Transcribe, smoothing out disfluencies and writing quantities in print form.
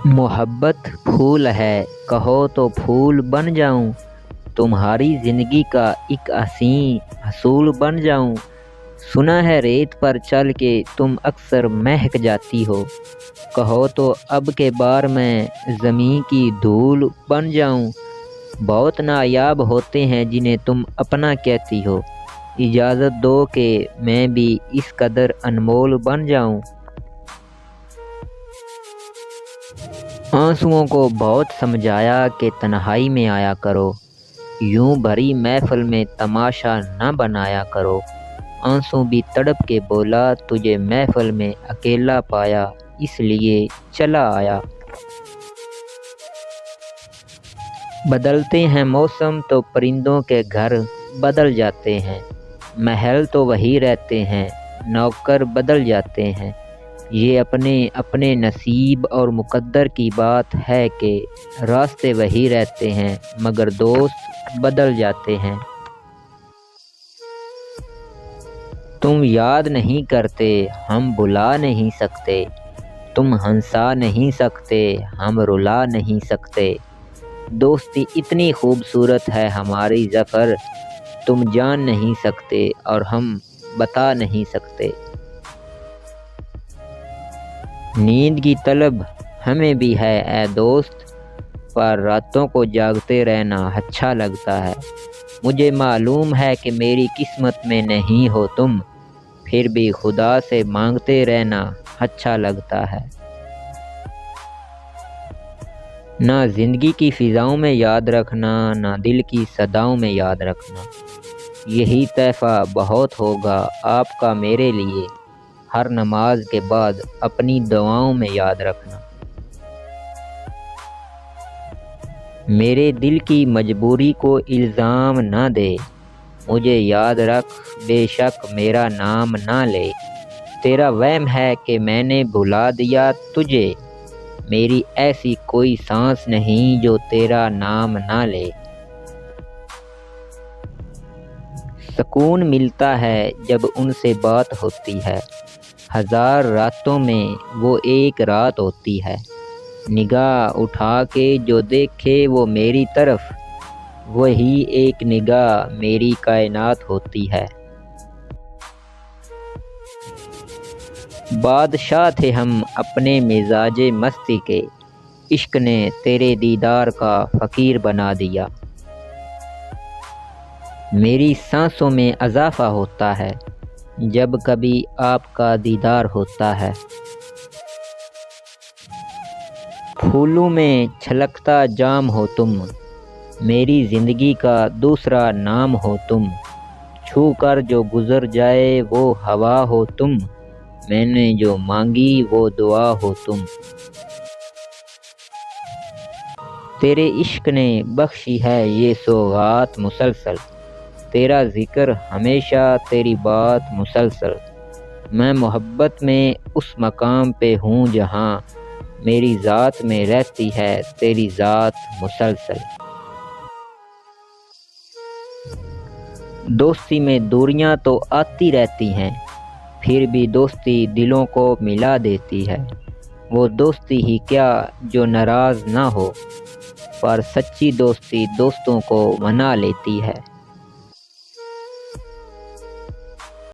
محبت پھول ہے، کہو تو پھول بن جاؤں، تمہاری زندگی کا ایک حسین حصول بن جاؤں۔ سنا ہے ریت پر چل کے تم اکثر مہک جاتی ہو، کہو تو اب کے بار میں زمین کی دھول بن جاؤں۔ بہت نایاب ہوتے ہیں جنہیں تم اپنا کہتی ہو، اجازت دو کہ میں بھی اس قدر انمول بن جاؤں۔ آنسوؤں کو بہت سمجھایا کہ تنہائی میں آیا کرو، یوں بھری محفل میں تماشا نہ بنایا کرو۔ آنسو بھی تڑپ کے بولا، تجھے محفل میں اکیلا پایا اس لیے چلا آیا۔ بدلتے ہیں موسم تو پرندوں کے گھر بدل جاتے ہیں، محل تو وہی رہتے ہیں، نوکر بدل جاتے ہیں۔ یہ اپنے اپنے نصیب اور مقدر کی بات ہے کہ راستے وہی رہتے ہیں مگر دوست بدل جاتے ہیں۔ تم یاد نہیں کرتے، ہم بھلا نہیں سکتے، تم ہنسا نہیں سکتے، ہم رلا نہیں سکتے۔ دوستی اتنی خوبصورت ہے ہماری ظفر، تم جان نہیں سکتے اور ہم بتا نہیں سکتے۔ نیند کی طلب ہمیں بھی ہے اے دوست، پر راتوں کو جاگتے رہنا اچھا لگتا ہے۔ مجھے معلوم ہے کہ میری قسمت میں نہیں ہو تم، پھر بھی خدا سے مانگتے رہنا اچھا لگتا ہے۔ نہ زندگی کی فضاؤں میں یاد رکھنا، نہ دل کی صداؤں میں یاد رکھنا، یہی تحفہ بہت ہوگا آپ کا میرے لیے، ہر نماز کے بعد اپنی دعاؤں میں یاد رکھنا۔ میرے دل کی مجبوری کو الزام نہ دے، مجھے یاد رکھ بے شک میرا نام نہ لے۔ تیرا وہم ہے کہ میں نے بھلا دیا تجھے، میری ایسی کوئی سانس نہیں جو تیرا نام نہ لے۔ سکون ملتا ہے جب ان سے بات ہوتی ہے، ہزار راتوں میں وہ ایک رات ہوتی ہے۔ نگاہ اٹھا کے جو دیکھے وہ میری طرف، وہی ایک نگاہ میری کائنات ہوتی ہے۔ بادشاہ تھے ہم اپنے مزاج مستی کے، عشق نے تیرے دیدار کا فقیر بنا دیا۔ میری سانسوں میں اضافہ ہوتا ہے جب کبھی آپ کا دیدار ہوتا ہے۔ پھولوں میں چھلکتا جام ہو تم، میری زندگی کا دوسرا نام ہو تم۔ چھو کر جو گزر جائے وہ ہوا ہو تم، میں نے جو مانگی وہ دعا ہو تم۔ تیرے عشق نے بخشی ہے یہ سوغات مسلسل، تیرا ذکر ہمیشہ تیری بات مسلسل۔ میں محبت میں اس مقام پہ ہوں جہاں میری ذات میں رہتی ہے تیری ذات مسلسل۔ دوستی میں دوریاں تو آتی رہتی ہیں، پھر بھی دوستی دلوں کو ملا دیتی ہے۔ وہ دوستی ہی کیا جو ناراض نہ ہو، پر سچی دوستی دوستوں کو منا لیتی ہے۔